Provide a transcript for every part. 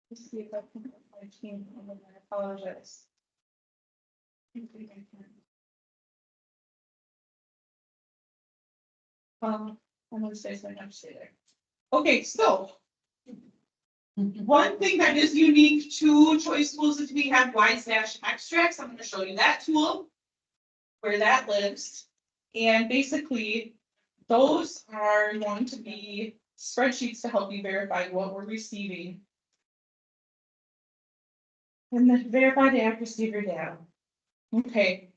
Let's see if I can put my team on. I apologize. I think I can. I'm gonna say something, I'm say there. Okay, so one thing that is unique to choice tools is we have WISE-extracts. I'm going to show you that tool, where that lives. And basically, those are going to be spreadsheets to help you verify what we're receiving. And then verify the accuracy of your data. Okay.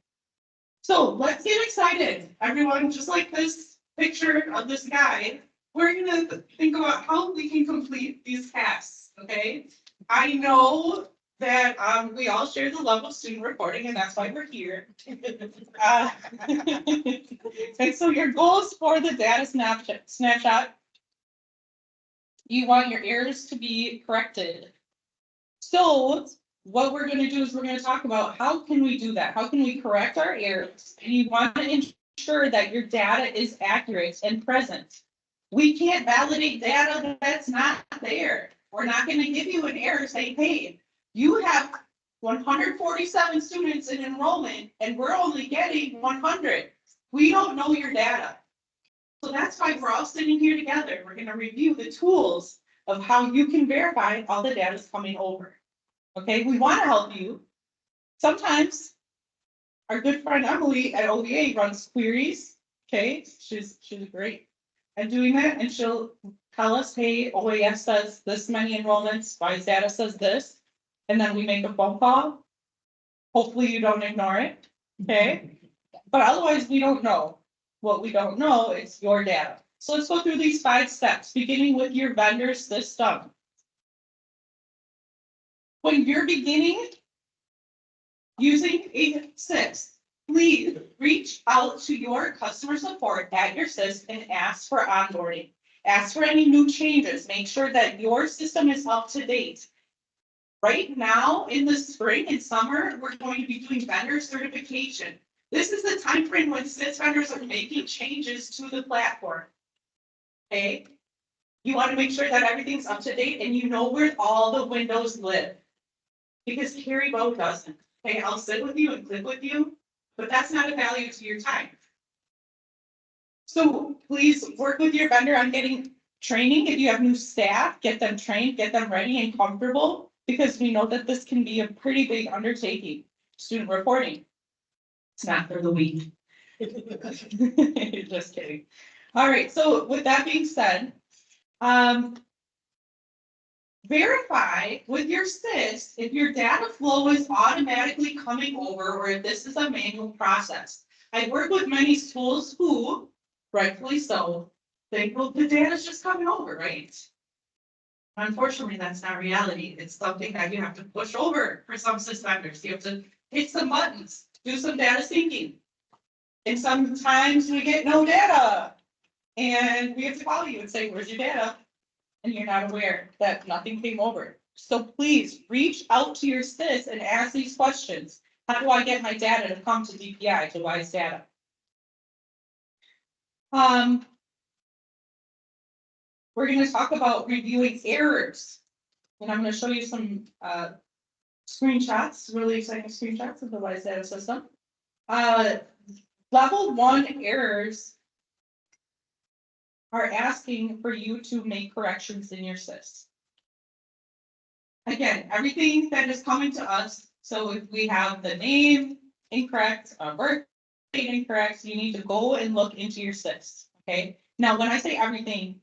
So let's get excited. Everyone, just like this picture of this guy, we're going to think about how we can complete these tasks, okay? I know that we all share the love of student reporting, and that's why we're here. And so your goals for the data snapshot, you want your errors to be corrected. So what we're going to do is we're going to talk about how can we do that? How can we correct our errors? And you want to ensure that your data is accurate and present. We can't validate data that's not there. We're not going to give you an error saying, hey, you have 147 students in enrollment and we're only getting 100. We don't know your data. So that's why we're all sitting here together. We're going to review the tools of how you can verify all the data is coming over. Okay, we want to help you. Sometimes our good friend Emily at OVA runs queries. Okay, she's great at doing that, and she'll tell us, hey, OAS says this many enrollments, WISEdata says this, and then we make a phone call. Hopefully you don't ignore it. Okay, but otherwise we don't know. What we don't know is your data. So let's go through these 5 steps, beginning with your vendor system. When you're beginning using a SIS, please reach out to your customer support at your SIS and ask for onboarding. Ask for any new changes. Make sure that your system is up to date. Right now, in the spring and summer, we're going to be doing vendor certification. This is the time frame when SIS vendors are making changes to the platform. Okay? You want to make sure that everything's up to date and you know where all the windows live. Because Carrie Bow doesn't. Okay, I'll sit with you and click with you, but that's not a value to your time. So please work with your vendor on getting training. If you have new staff, get them trained, get them ready and comfortable, because we know that this can be a pretty big undertaking. Student reporting. It's not for the weak. Just kidding. All right, so with that being said, verify with your SIS if your data flow is automatically coming over or if this is a manual process. I work with many schools who, rightfully so, think, well, the data's just coming over, right? Unfortunately, that's not reality. It's something that you have to push over for some SIS vendors. You have to hit some buttons, do some data syncing. And sometimes we get no data. And we have to call you and say, where's your data? And you're not aware that nothing came over. So please reach out to your SIS and ask these questions. How do I get my data to come to DPI, to WISEdata? We're going to talk about reviewing errors. And I'm going to show you some screenshots, really exciting screenshots of the WISEdata system. Level 1 errors are asking for you to make corrections in your SIS. Again, everything that is coming to us, so if we have the name incorrect, birth date incorrect, you need to go and look into your SIS, okay? Now, when I say everything,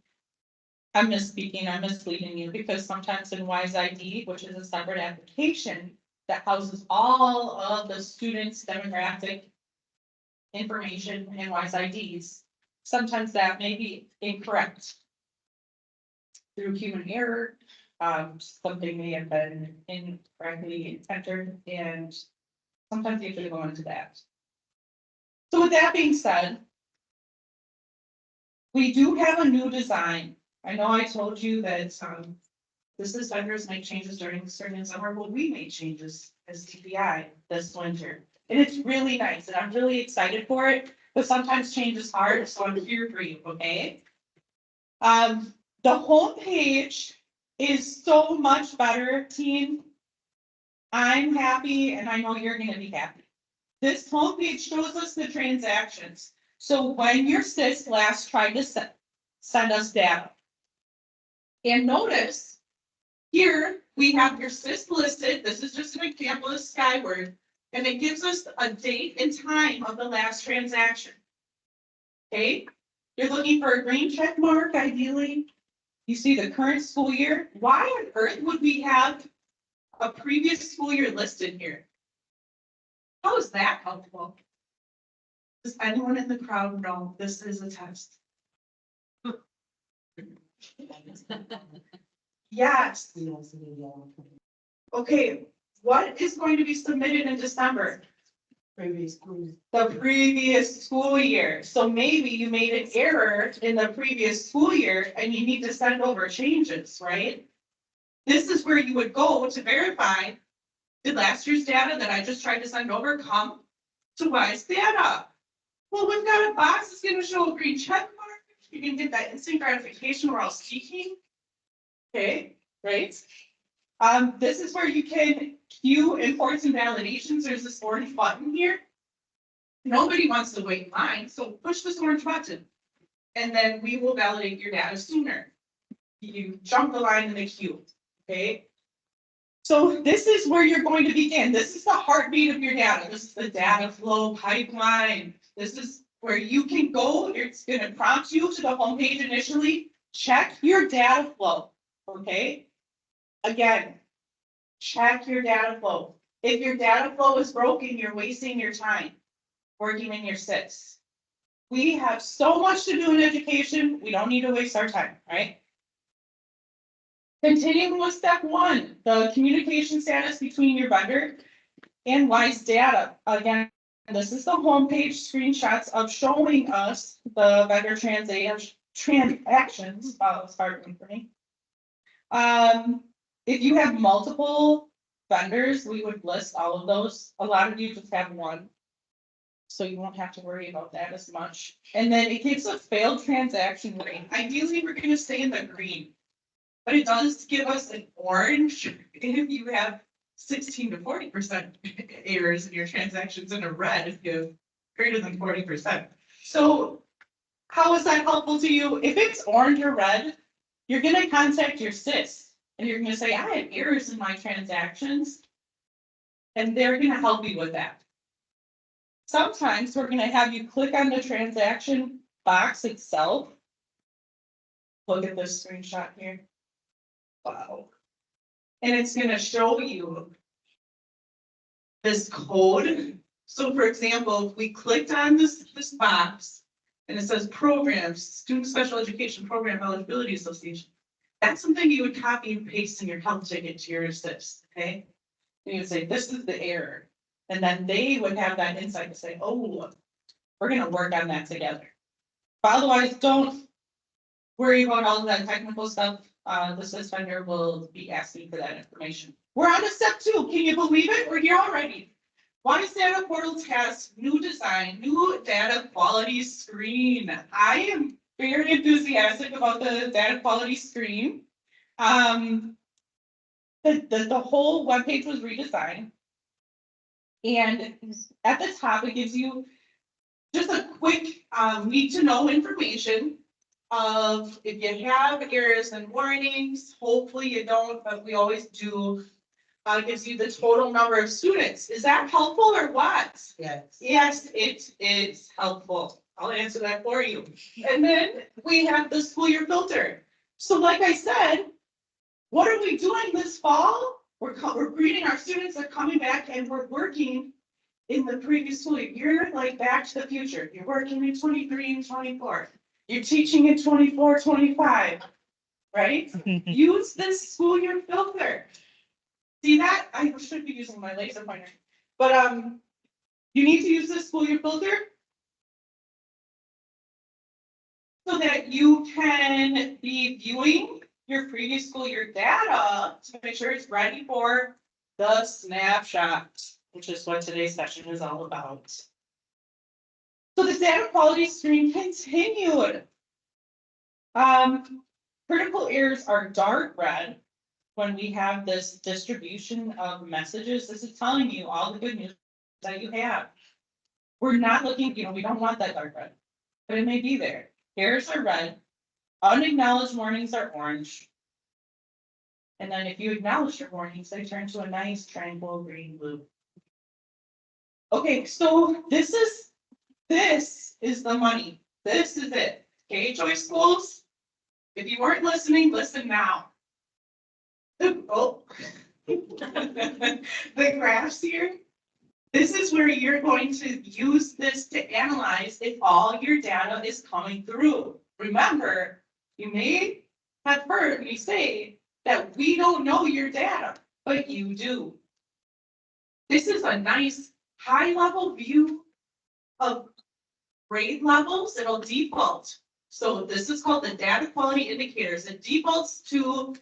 I'm misspeaking, I'm misleading you, because sometimes in WISEID, which is a separate application that houses all of the students' demographic information in WISEIDs, sometimes that may be incorrect through human error. Something may have been incorrectly entered, and sometimes you have to go into that. So with that being said, we do have a new design. I know I told you that this is vendors make changes during the spring and summer. Well, we made changes as DPI this winter, and it's really nice, and I'm really excited for it. But sometimes change is hard, so I'm here for you. Okay. The home page is so much better, team. I'm happy and I know you're gonna be happy. This homepage shows us the transactions. So when your sis last tried to send us data. And notice here we have your sis listed. This is just an example of Skyward. And it gives us a date and time of the last transaction. Okay, you're looking for a green check mark, ideally. You see the current school year. Why on earth would we have a previous school year listed here? How is that helpful? Does anyone in the crowd know this is a test? Yes. Okay, what is going to be submitted in December? The previous school year. So maybe you made an error in the previous school year and you need to send over changes, right? This is where you would go to verify, did last year's data that I just tried to send over come to WISEdata? Well, we've got a box that's going to show a green check mark. You can get that instant gratification we're all seeking. Okay, right? This is where you can queue imports and validations. There's this orange button here. Nobody wants to wait in line, so push this orange button. And then we will validate your data sooner. You jump the line in the queue, okay? So this is where you're going to begin. This is the heartbeat of your data. This is the data flow pipeline. This is where you can go. It's going to prompt you to the homepage initially. Check your data flow, okay? Again, check your data flow. If your data flow is broken, you're wasting your time working in your SIS. We have so much to do in education. We don't need to waste our time, right? Continuing with step one, the communication status between your vendor and WISEdata. Again, this is the homepage screenshots of showing us the vendor transactions. Wow, it's hard for me. If you have multiple vendors, we would list all of those. A lot of you just have one, so you won't have to worry about that as much. And then it gives a failed transaction rate. Ideally, we're going to stay in the green, but it does give us an orange if you have 16 to 40% errors in your transactions, and a red if you have greater than 40%. So how is that helpful to you? If it's orange or red, you're going to contact your SIS and you're going to say, I have errors in my transactions, and they're going to help you with that. Sometimes we're going to have you click on the transaction box itself. Look at this screenshot here. Wow. And it's going to show you this code. So for example, if we clicked on this box and it says programs, Student Special Education Program Eligibility Association, that's something you would copy and paste in your help ticket to your assist, okay? And you would say, this is the error. And then they would have that insight to say, oh, we're going to work on that together. But otherwise, don't worry about all of that technical stuff. The SIS vendor will be asking for that information. We're on to step two. Can you believe it? We're here already. WISEdata Portal has new design, new data quality screen. I am very enthusiastic about the data quality screen. The whole webpage was redesigned. And at the top, it gives you just a quick need to know information of if you have errors and warnings. Hopefully you don't, but we always do. It gives you the total number of students. Is that helpful or what? Yes. Yes, it is helpful. I'll answer that for you. And then we have the school year filter. So like I said, what are we doing this fall? We're greeting our students that are coming back, and we're working in the previous school year. You're like back to the future. You're working in 23 and 24. You're teaching in 24, 25, right? Use this school year filter. See that? I should be using my laser pointer, but you need to use this school year filter so that you can be viewing your previous school year data to make sure it's ready for the snapshot, which is what today's session is all about. So the data quality screen continued. Critical errors are dark red. when we have this distribution of messages, this is telling you all the good news that you have. We're not looking, we don't want that dark red, but it may be there. Errors are red, unacknowledged warnings are orange. And then if you acknowledge your warnings, they turn to a nice tranquil green blue. Okay, so this is the money. This is it. Okay, Choice Schools, if you weren't listening, listen now. Oh, the graphs here. This is where you're going to use this to analyze if all your data is coming through. Remember, you may have heard me say that we don't know your data, but you do. This is a nice high-level view of grade levels. It'll default. So this is called the data quality indicators. It defaults to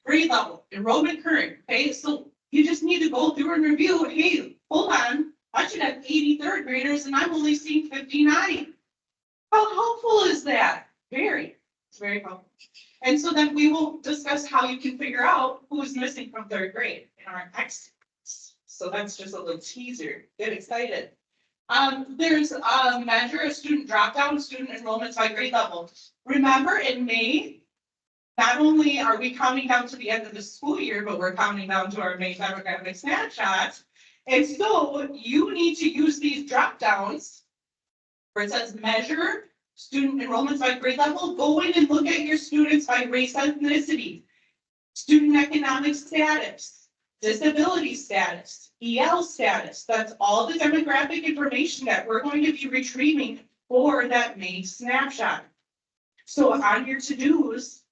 grade level, enrollment current. Okay, so you just need to go through and review. Hey, hold on, I should have 80 third graders and I'm only seeing 59. How helpful is that? Very. It's very helpful. And so then we will discuss how you can figure out who is missing from third grade in our next. So that's just a little teaser. Get excited. There's a measure of student dropdown, student enrollments by grade level. Remember, in May, not only are we counting down to the end of the school year, but we're counting down to our May demographic snapshots. And so you need to use these dropdowns where it says measure student enrollments by grade level. Go in and look at your students by race, ethnicity, student economic status, disability status, EL status. That's all the demographic information that we're going to be retrieving for that May snapshot. So on your to-dos,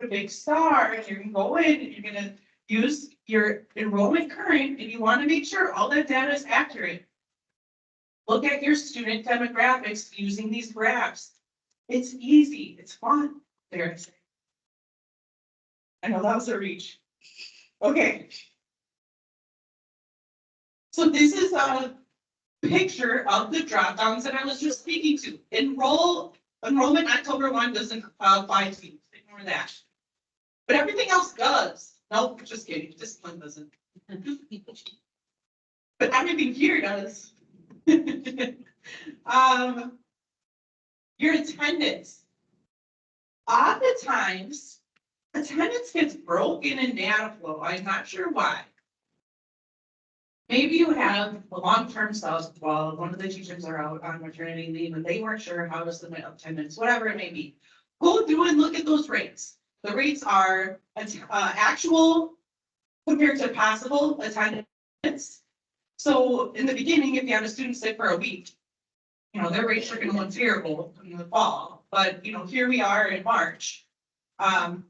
a big star, and you're going to go in and you're going to use your enrollment current, and you want to make sure all that data is accurate. Look at your student demographics using these graphs. It's easy. It's fun. There. I know that was a reach. Okay. So this is a picture of the drop downs that I was just speaking to. Enrollment October 1 doesn't apply to you. Ignore that. But everything else does. Nope, just kidding. Discipline doesn't. But everything here does. Your attendance. Oftentimes, attendance gets broken in data flow. I'm not sure why. Maybe you have a long-term sub, well, one of the teachers are out on maternity leave and they weren't sure how to submit attendance, whatever it may be. Go through and look at those rates. The rates are actual compared to possible attendance. So in the beginning, if you had a student sick for a week, their rates are going to look terrible in the fall. But here we are in March.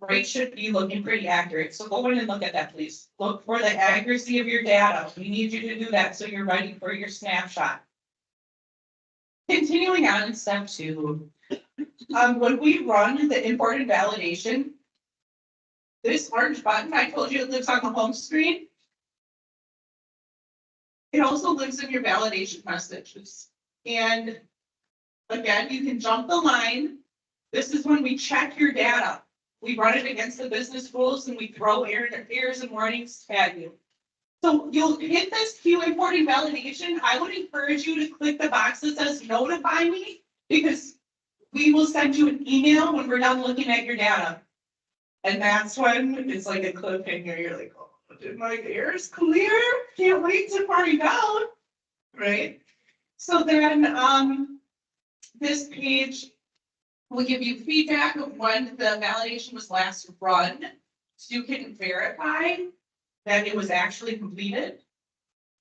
Rates should be looking pretty accurate. So go in and look at that, please. Look for the accuracy of your data. We need you to do that so you're ready for your snapshot. Continuing on in step 2, when we run the import and validation, this orange button, I told you it lives on the home screen. It also lives in your validation messages. And again, you can jump the line. This is when we check your data. We run it against the business rules and we throw errors and warnings at you. So you'll hit this Q import and validation. I would encourage you to click the box that says notify me, because we will send you an email when we're done looking at your data. And that's when it's like a cliffhanger. You're like, oh, did my errors clear? Can't wait to find out. Right? So then this page will give you feedback of when the validation was last run, so you can verify that it was actually completed.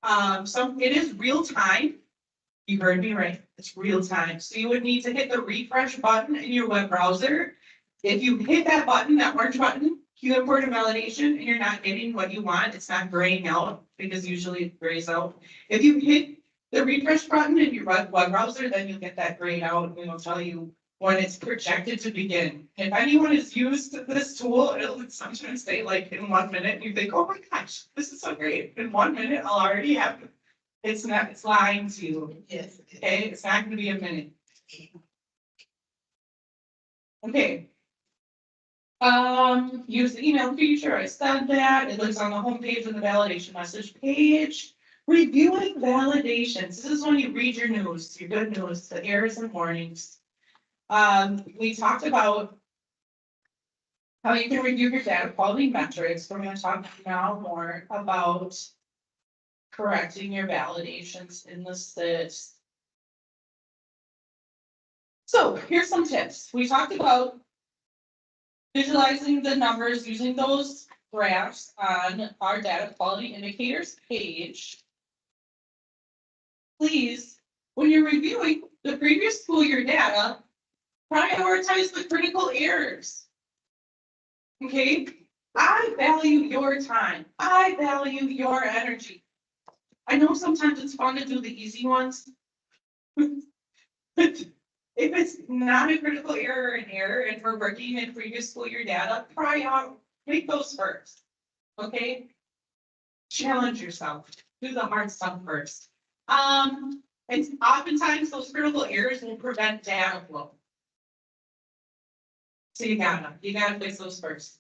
It is real time. You heard me right. It's real time. So you would need to hit the refresh button in your web browser. If you hit that button, that orange button, Q import and validation, and you're not getting what you want, it's not graying out, because usually it grays out. If you hit the refresh button in your web browser, then you'll get that grayed out, and it'll tell you when it's projected to begin. If anyone has used this tool, it'll sometimes say like in 1 minute, you think, oh my gosh, this is so great. In 1 minute, I'll already have it. It's not, it's lying to you. Yes. Okay, it's not gonna be a minute. Okay. Use the email feature, I said that, it lives on the homepage of the validation message page. Reviewing validations, this is when you read your news, your good news, the errors and warnings. We talked about how you can review your data quality metrics. We're gonna talk now more about correcting your validations in the SIS. So here's some tips. We talked about visualizing the numbers using those graphs on our data quality indicators page. Please, when you're reviewing the previous school year data, prioritize the critical errors. Okay, I value your time. I value your energy. I know sometimes it's fun to do the easy ones. But if it's not a critical error or an error and we're working in previous school year data, make those first. Okay? Challenge yourself. Do the hard stuff first. It's oftentimes those critical errors will prevent data flow. So you gotta fix those first.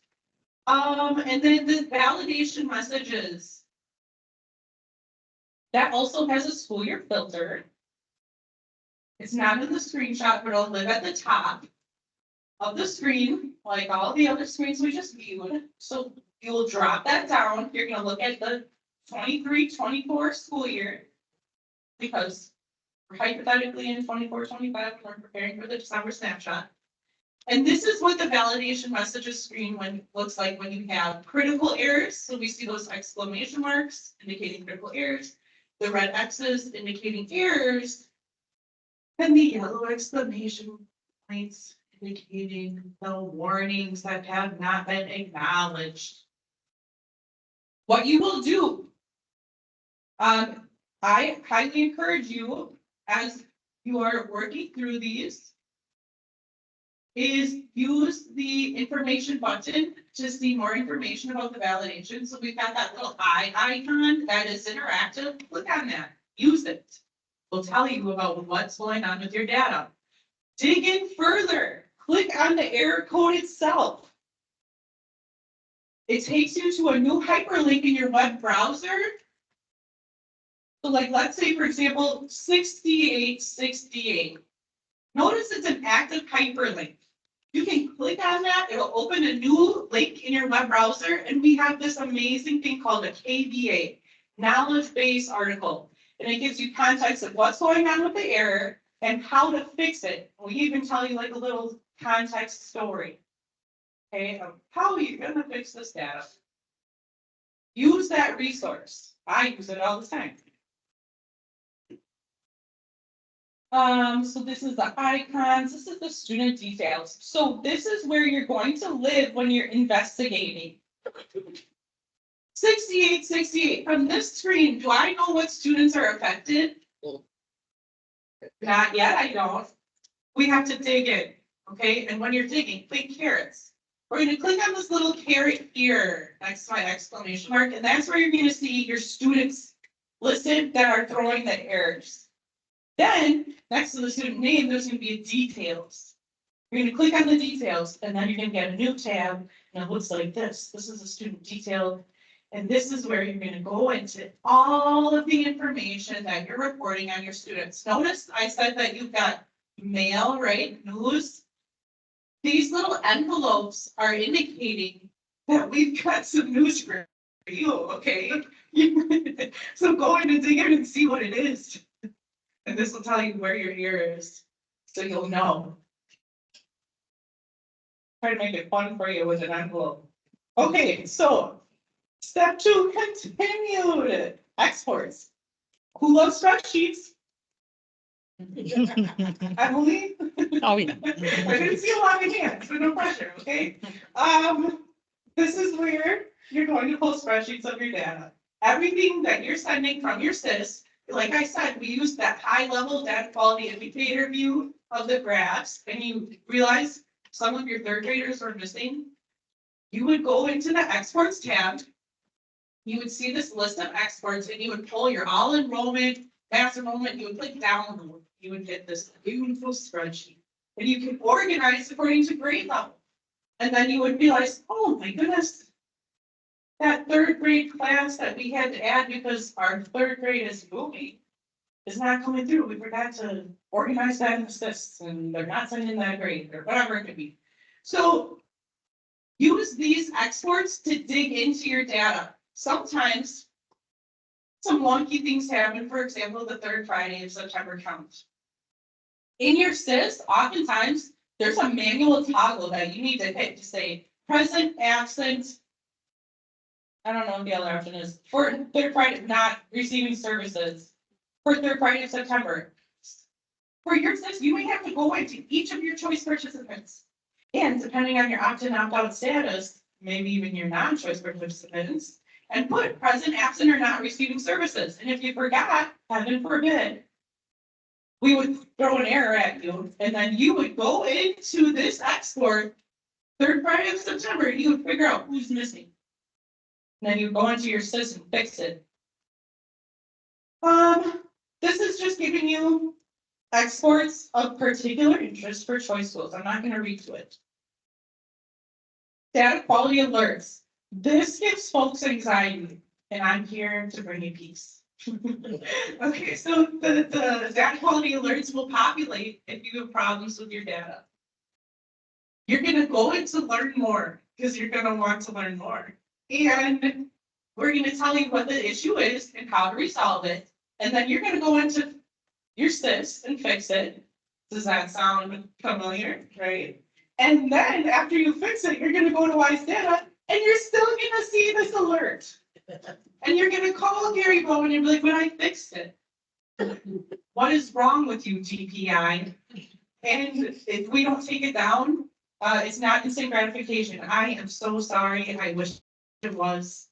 And then the validation messages. That also has a school year filter. It's not in the screenshot, but it'll live at the top of the screen, like all the other screens we just viewed. So you'll drop that down. You're gonna look at the 23-24 school year, because we're hypothetically in 24-25 when we're preparing for the December snapshot. And this is what the validation messages screen looks like when you have critical errors. So we see those exclamation marks indicating critical errors, the red X's indicating errors, and the yellow exclamation points indicating the warnings that have not been acknowledged. What you will do, I highly encourage you, as you are working through these, is use the information button to see more information about the validation. So we've got that little eye icon that is interactive. Click on that, use it. We'll tell you about what's going on with your data. Dig in further, click on the error code itself. It takes you to a new hyperlink in your web browser. So like, let's say for example, 6868. Notice it's an active hyperlink. You can click on that, it'll open a new link in your web browser, and we have this amazing thing called a KBA, knowledge base article. And it gives you context of what's going on with the error and how to fix it. We even tell you like a little context story, okay, of how you're gonna fix this data. Use that resource. I use it all the time. So this is the icons, this is the student details. So this is where you're going to live when you're investigating. 6868, from this screen, do I know what students are affected? Not yet, I don't. We have to dig in, okay? And when you're digging, click carrots. We're gonna click on this little carrot here, next to my exclamation mark, and that's where you're gonna see your students listed that are throwing the errors. Then, next to the student name, there's gonna be a details. You're gonna click on the details, and then you're gonna get a new tab, and it looks like this. This is a student detail, and this is where you're gonna go into all of the information that you're reporting on your students. Notice I said that you've got mail, right, news. These little envelopes are indicating that we've got some news for you, okay? So go in and dig in and see what it is. And this will tell you where your ear is, so you'll know. Try to make it fun for you with an envelope. Okay, so step 2, continued exports. Who loves spreadsheets? Emily? Oh, yeah. I didn't see a lot of hands, so no pressure, okay? This is where you're going to pull spreadsheets of your data. Everything that you're sending from your SIS, like I said, we use that high-level data quality indicator view of the graphs, and you realize some of your third graders are missing. You would go into the exports tab. You would see this list of exports, and you would pull your all enrollment, mass enrollment. You would click download. You would get this beautiful spreadsheet, and you can organize according to grade level. And then you would realize, oh my goodness, that third grade class that we had to add because our third grade is moving is not coming through. We forgot to organize that in the SIS and they're not sending that grade or whatever it could be. So use these exports to dig into your data. Sometimes some wonky things happen. For example, the third Friday of September count. In your SIS, oftentimes there's a manual toggle that you need to hit to say present, absent. I don't know what the other option is for third Friday not receiving services for third Friday of September. For your SIS, you may have to go into each of your choice participants. And depending on your opt-in, opt-out status, maybe even your non-choice participants, and put present, absent, or not receiving services. And if you forgot, heaven forbid, we would throw an error at you, and then you would go into this export, third Friday of September, and you would figure out who's missing. And then you go into your SIS and fix it. This is just giving you exports of particular interest for choice schools. I'm not going to read to it. Data quality alerts. This gives folks anxiety, and I'm here to bring you peace. Okay, so the data quality alerts will populate if you have problems with your data. You're going to go in to learn more because you're going to want to learn more. And we're going to tell you what the issue is and how to resolve it. And then you're going to go into your SIS and fix it. Does that sound familiar? Right? And then after you fix it, you're going to go to WISEdata and you're still going to see this alert. And you're going to call Gary Bowen and be like, but I fixed it. What is wrong with you, GPI? And if we don't take it down, it's not instant gratification. I am so sorry. I wish it was.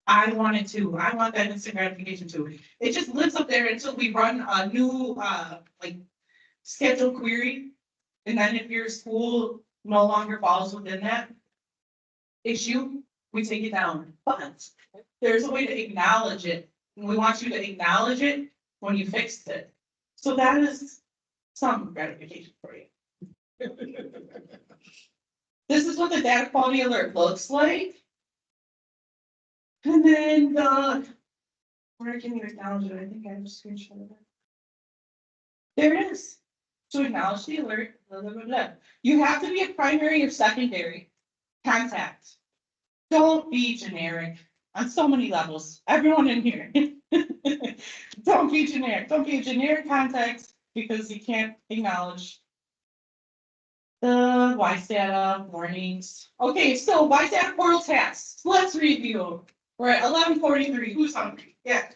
I want that instant gratification too. It just lives up there until we run a new like schedule query. And then if your school no longer falls within that issue, we take it down. But there's a way to acknowledge it. And we want you to acknowledge it when you fixed it. So that is some gratification for you. This is what the data quality alert looks like. And then where can you acknowledge it? I think I have a screenshot of it. There it is. To acknowledge the alert, blah, blah, blah, blah. You have to be a primary or secondary contact. Don't be generic on so many levels. Everyone in here. Don't be generic. Don't be a generic contact because you can't acknowledge the WISEdata warnings. Okay, so WISEdata Portal tasks. Let's review. We're at 11:43. Who's hungry? Yeah.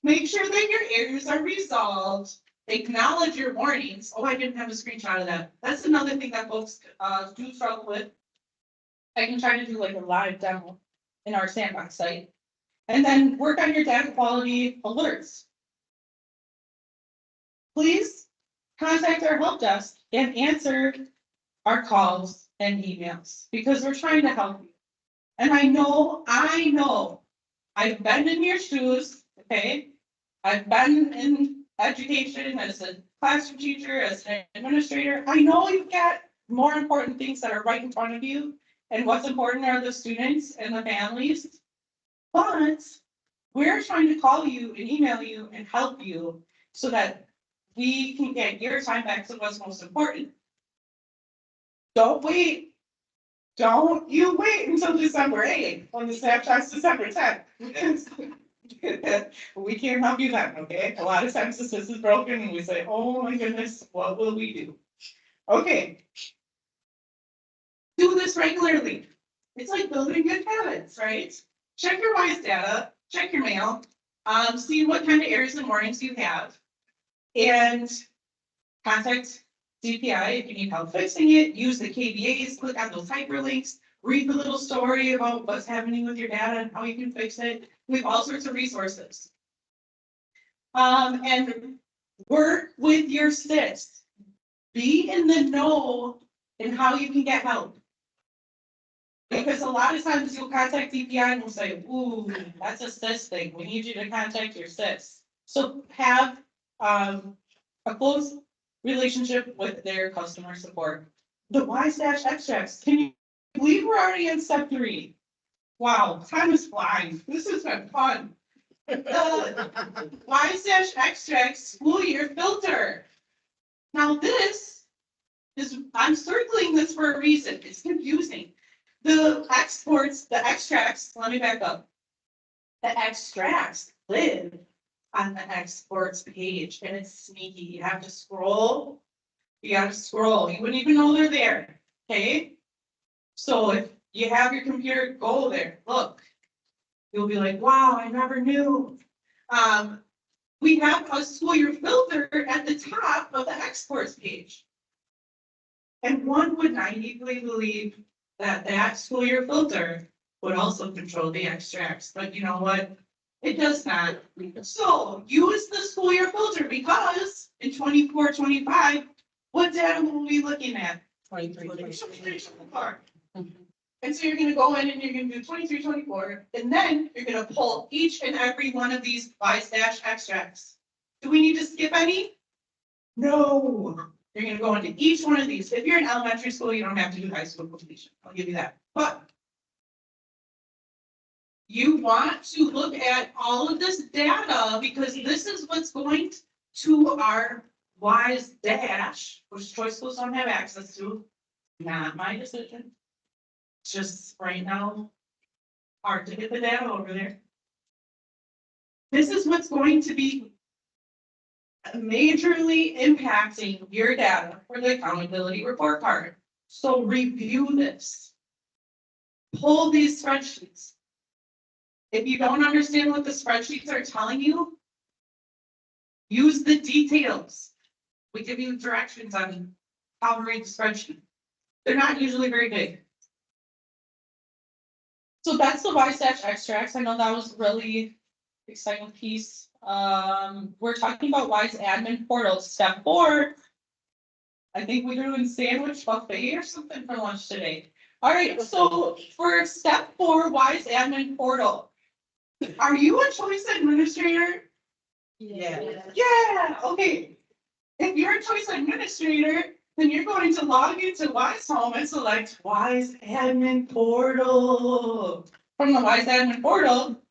Make sure that your errors are resolved. Acknowledge your warnings. Oh, I didn't have a screenshot of that. That's another thing that folks do struggle with. I can try to do like a live demo in our sandbox site. And then work on your data quality alerts. Please contact our help desk and answer our calls and emails because we're trying to help you. And I know, I've been in your shoes, okay? I've been in education as a classroom teacher, as an administrator. I know you've got more important things that are right in front of you. And what's important are the students and the families. But we're trying to call you and email you and help you so that we can get your time back to what's most important. Don't wait. Don't you wait until December 8th when the snapshot's December 10th. We can't help you then, okay? A lot of times the system is broken and we say, oh my goodness, what will we do? Okay. Do this regularly. It's like building good habits, right? Check your WISEdata, check your mail, see what kind of errors and warnings you have, and contact DPI if you need help fixing it. Use the KVAs, click on those hyperlinks, read the little story about what's happening with your data and how you can fix it. We have all sorts of resources. And work with your SIS. Be in the know in how you can get help. Because a lot of times you'll contact DPI and we'll say, ooh, that's a SIS thing. We need you to contact your SIS. So have a close relationship with their customer support. the WISE extracts. Can you believe we're already in step 3? Wow, time is flying. This has been fun. The WISE extracts school year filter. Now this is, I'm circling this for a reason. It's confusing. The extracts, let me back up. The extracts live on the exports page, and it's sneaky. You have to scroll. You gotta scroll. You wouldn't even know they're there. Okay? So if you have your computer, go there. Look. You'll be like, wow, I never knew. We have a school year filter at the top of the exports page. And one would naively believe that that school year filter would also control the extracts, but you know what? It does not. So use the school year filter because in 24-25, what data will we be looking at? 23-24. And so you're going to go in and you're going to do 23-24, and then you're going to pull each and every one of these WISE extracts. Do we need to skip any? No. You're going to go into each one of these. If you're in elementary school, you don't have to do high school completion. I'll give you that. But you want to look at all of this data because this is what's going to our WISE dash, which choice schools don't have access to. Not my decision. It's just right now hard to get the data over there. This is what's going to be majorly impacting your data for the accountability report card. So review this. Pull these spreadsheets. If you don't understand what the spreadsheets are telling you, use the details. We give you directions on how to read the spreadsheet. They're not usually very big. So that's the WISE extracts. I know that was a really exciting piece. We're talking about WISEadata Portal. Step 4. I think we're doing sandwich buffet or something for lunch today. All right, so for step 4, WISEadata Portal. Are you a choice administrator? Yeah. Yeah, okay. If you're a choice administrator, then you're going to log into WISE Home and select WISEadata Portal. From the WISEadata Portal,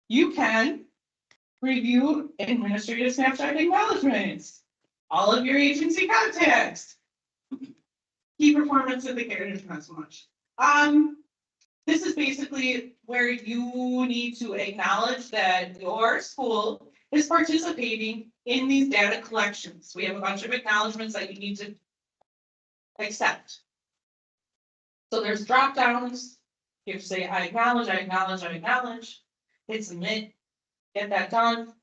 you can review administrative snapshot acknowledgements, all of your agency contacts, key performance indicators, not so much. This is basically where you need to acknowledge that your school is participating in these data collections. We have a bunch of acknowledgements that you need to accept. So there's drop downs. You have to say, I acknowledge, I acknowledge, I acknowledge. Hit submit, get that done,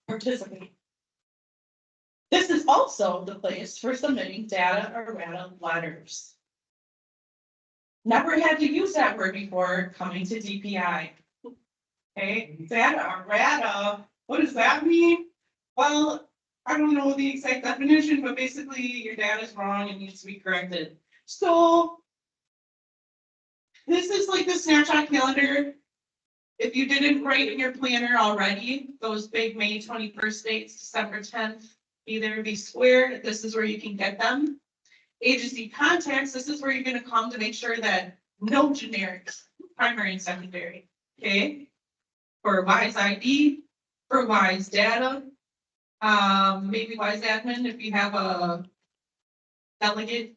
participate. This is also the place for submitting data errata letters. Never had to use that word before coming to DPI. Okay, data errata, what does that mean? Well, I don't know the exact definition, but basically your data is wrong and needs to be corrected. So this is like the snapshot calendar. If you didn't write in your planner already, those big May 21st dates, December 10th, be there, be squared. This is where you can get them. Agency contacts, this is where you're going to come to make sure that no generics, primary and secondary. Okay. For WISE ID, for WISE data, maybe WISE admin if you have a delegate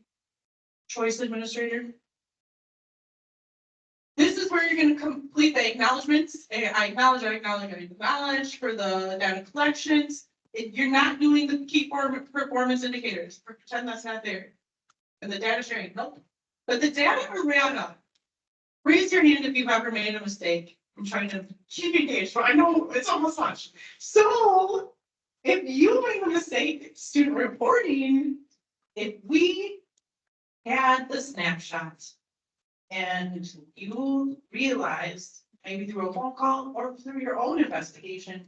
choice administrator. This is where you're going to complete the acknowledgements. I acknowledge, I acknowledge, I acknowledge for the data collections. If you're not doing the key performance indicators, pretend that's not there. And the data sharing, nope. But the data errata, raise your hand if you've ever made a mistake. I'm trying to keep engaged, but I know it's almost lunch. So if you make a mistake, student reporting, if we had the snapshot and you realized, maybe through a phone call or through your own investigation,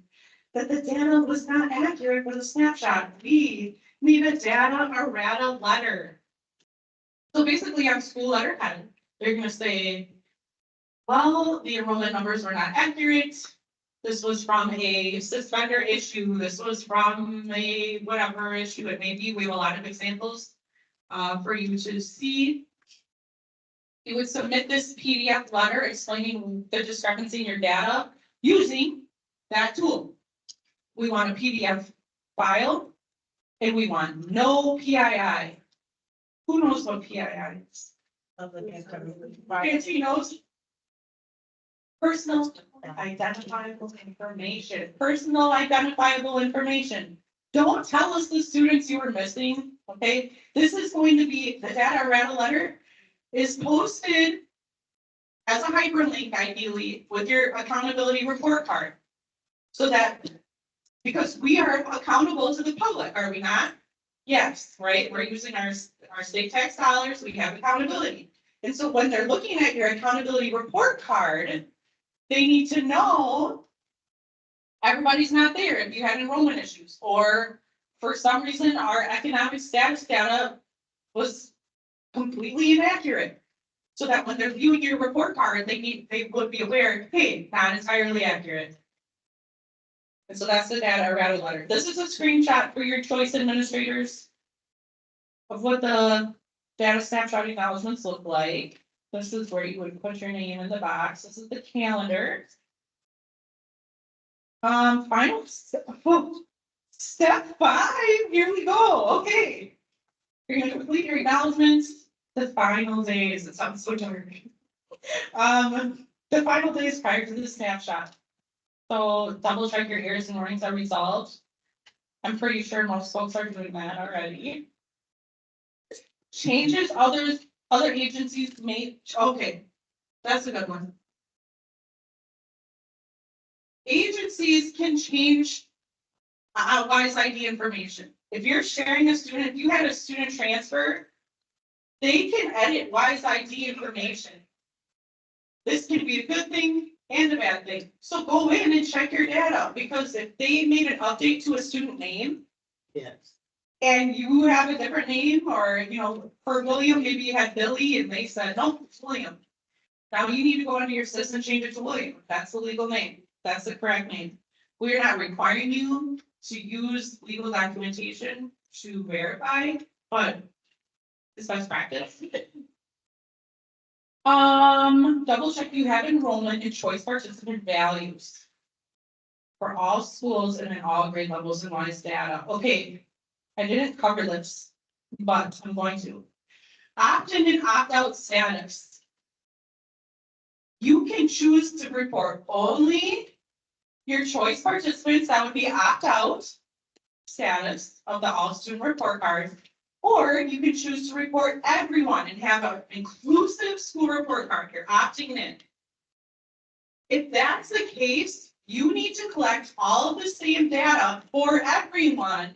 that the data was not accurate for the snapshot, we need a data errata letter. So basically on school letterhead, they're going to say, well, the enrollment numbers were not accurate. This was from a suspender issue. This was from a whatever issue it may be. We have a lot of examples. for you to see. You would submit this PDF letter explaining the discrepancy in your data using that tool. We want a PDF file and we want no PII. Who knows what PII is? Nancy knows. Personal identifiable information. Personal identifiable information. Don't tell us the students you were missing, okay? This is going to be, the data errata letter is posted as a hyperlink ideally with your accountability report card. So that, because we are accountable to the public, are we not? Yes, right? We're using our state tax dollars, we have accountability. And so when they're looking at your accountability report card, they need to know everybody's not there if you had enrollment issues, or for some reason, our economic status data was completely inaccurate. So that when they're viewing your report card, they would be aware, hey, not entirely accurate. And so that's the data errata letter. This is a screenshot for your choice administrators of what the data snapshot acknowledgements look like. This is where you would put your name in the box. This is the calendar. Final step 5. Here we go. Okay. You're gonna complete your acknowledgements. The final days. It sounds so dark. The final days prior to the snapshot. So double check your errors and warnings are resolved. I'm pretty sure most folks are doing that already. Changes other agencies made. Okay, that's a good one. Agencies can change WISEID information. If you're sharing a student, if you had a student transfer, they can edit WISEID information. This can be a good thing and a bad thing. So go in and check your data, because if they made an update to a student name, Yes. and you have a different name, or for William, maybe you had Billy and they said, no, it's William. Now you need to go into your system and change it to William. That's the legal name. That's the correct name. We're not requiring you to use legal documentation to verify, but it's best practice. Double check you have enrollment and choice participant values for all schools and in all grade levels in WISEdata. Okay, I didn't cover this, but I'm going to. Opt-in and opt-out status. You can choose to report only your choice participants, that would be opt-out status of the all-student report card, or you can choose to report everyone and have an inclusive school report card. You're opting in. If that's the case, you need to collect all of the same data for everyone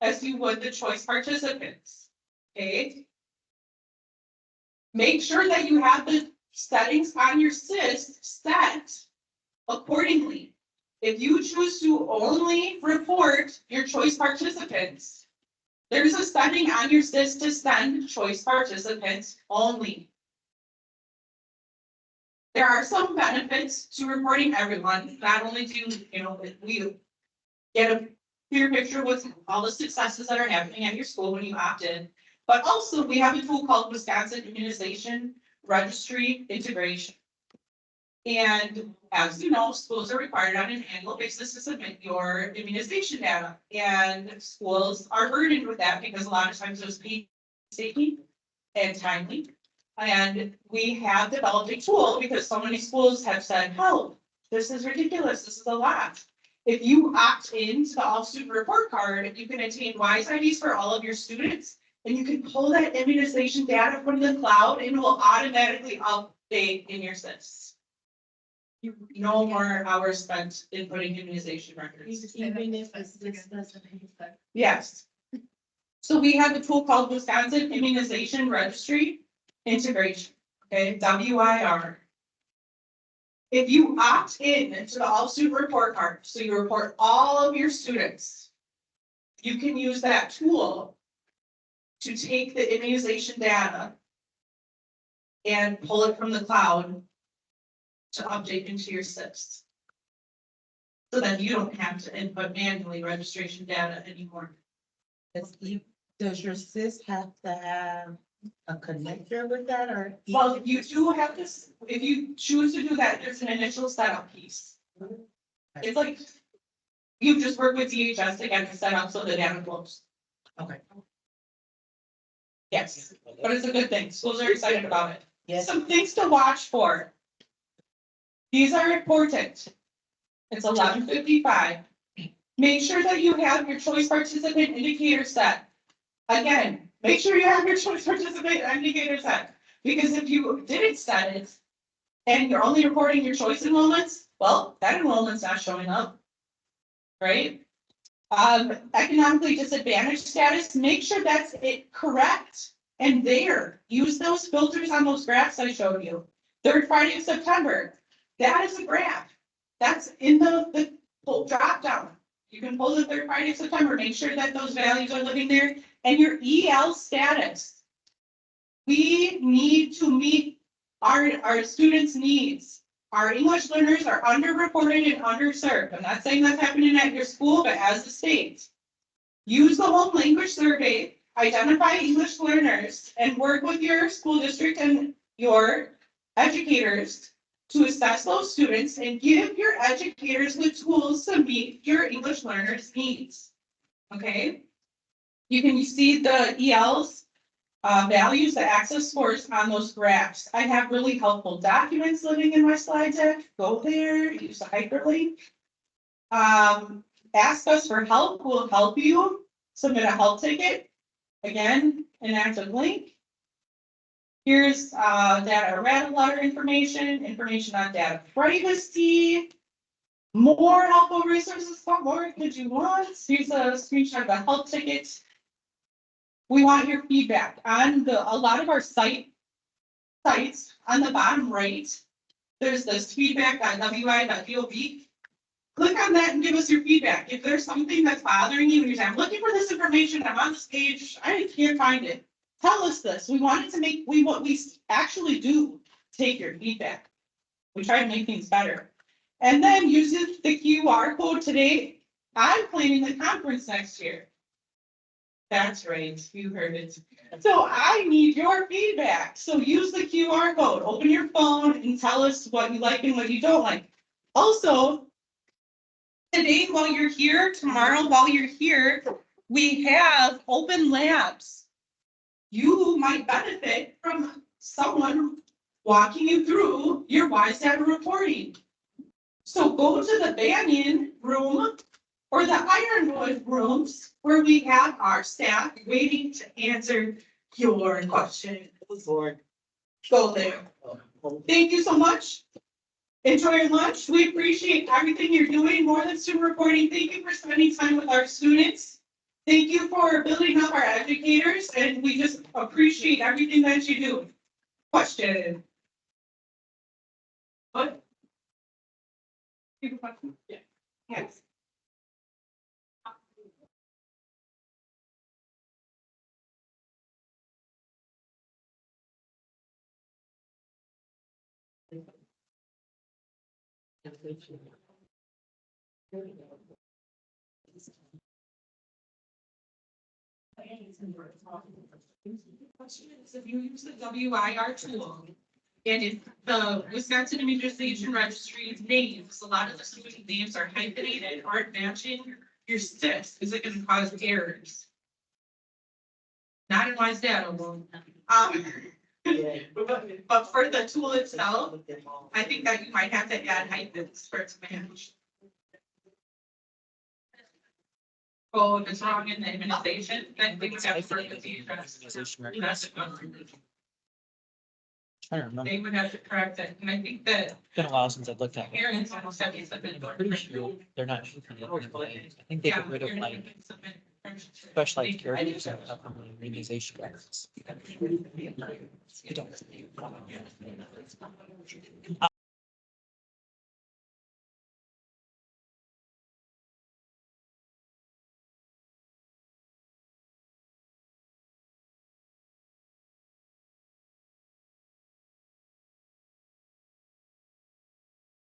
as you would the choice participants. Okay. Make sure that you have the settings on your SIS set accordingly. If you choose to only report your choice participants, there's a setting on your SIS to send choice participants only. There are some benefits to reporting everyone. Not only do we get a clear picture with all the successes that are happening at your school when you opt in, but also we have a tool called Wisconsin Immunization Registry Integration. And as you know, schools are required on an annual basis to submit your immunization data. And schools are burdened with that because a lot of times those painstaking and timely. And we have developed a tool because so many schools have said, help, this is ridiculous, this is a lot. If you opt into the all-student report card, you can attain WISEIDs for all of your students, and you can pull that immunization data from the cloud and it will automatically update in your SIS. No more hours spent inputting immunization records. Even if this doesn't affect. Yes. So we have a tool called Wisconsin Immunization Registry Integration, okay, WIR. If you opt in to the all-student report card, so you report all of your students, you can use that tool to take the immunization data and pull it from the cloud to update into your SIS. So then you don't have to input manually registration data anymore. That's Does your sis have to have a connector with that or? Well, you do have this, if you choose to do that, there's an initial setup piece. It's like, you just work with DHS to get it set up so the data flows. Okay. Yes, but it's a good thing. Schools are excited about it. Yes. Some things to watch for. These are important. It's 11:55. Make sure that you have your choice participant indicator set. Again, make sure you have your choice participant indicator set, because if you didn't set it and you're only reporting your choice enrollments, well, that enrollment's not showing up. Right? Economically disadvantaged status, make sure that's it correct and there. Use those filters on those graphs I showed you. Third Friday of September, that is a graph. That's in the pull drop down. You can pull the third Friday of September, make sure that those values are living there, and your EL status. We need to meet our students' needs. Our English learners are underreported and underserved. I'm not saying that's happening at your school, but as a state. Use the home language survey, identify English learners, and work with your school district and your educators to assess those students and give your educators the tools to meet your English learners' needs. Okay? You can see the ELs values, the access scores on those graphs. I have really helpful documents living in my slide deck. Go there, use the hyperlink. Ask us for help, we'll help you. Submit a help ticket. Again, an active link. Here's data errata letter information on data privacy. More helpful resources, what more could you want? Here's a screenshot of the help ticket. We want your feedback on a lot of our sites on the bottom right. There's this feedback.wi.gov. Click on that and give us your feedback. If there's something that's bothering you and you're saying, I'm looking for this information, I'm on this page, I can't find it. Tell us this. We wanted to make, we actually do take your feedback. We try to make things better. And then using the QR code today, I'm planning the conference next year. That's right, you heard it. So I need your feedback. So use the QR code, open your phone and tell us what you like and what you don't like. Also, today while you're here, tomorrow while you're here, we have open labs. You might benefit from someone walking you through your WISEdata reporting. So go to the Banyan room or the Ironwood rooms where we have our staff waiting to answer your question. Go there. Thank you so much. Enjoy your lunch. We appreciate everything you're doing, more than student reporting. Thank you for spending time with our students. Thank you for building up our educators, and we just appreciate everything that you do. Question. What? You have a question? Yeah. Yes. Question is, if you use the WIR tool, and if the Wisconsin Immunization Registry's names, a lot of the student names are hyphenated, aren't matching your STIS, is it going to cause errors? Not in WISEdata. But for the tool itself, I think that you might have to add hyphens for it to match. Oh, if it's wrong in the immunization, then we would have to correct the address. I don't remember. They would have to correct it, and I think that It's been a while since I've looked at it. parents almost have to submit. I'm pretty sure they're not. I think they get rid of like specialized characters and stuff from the immunization records. I don't.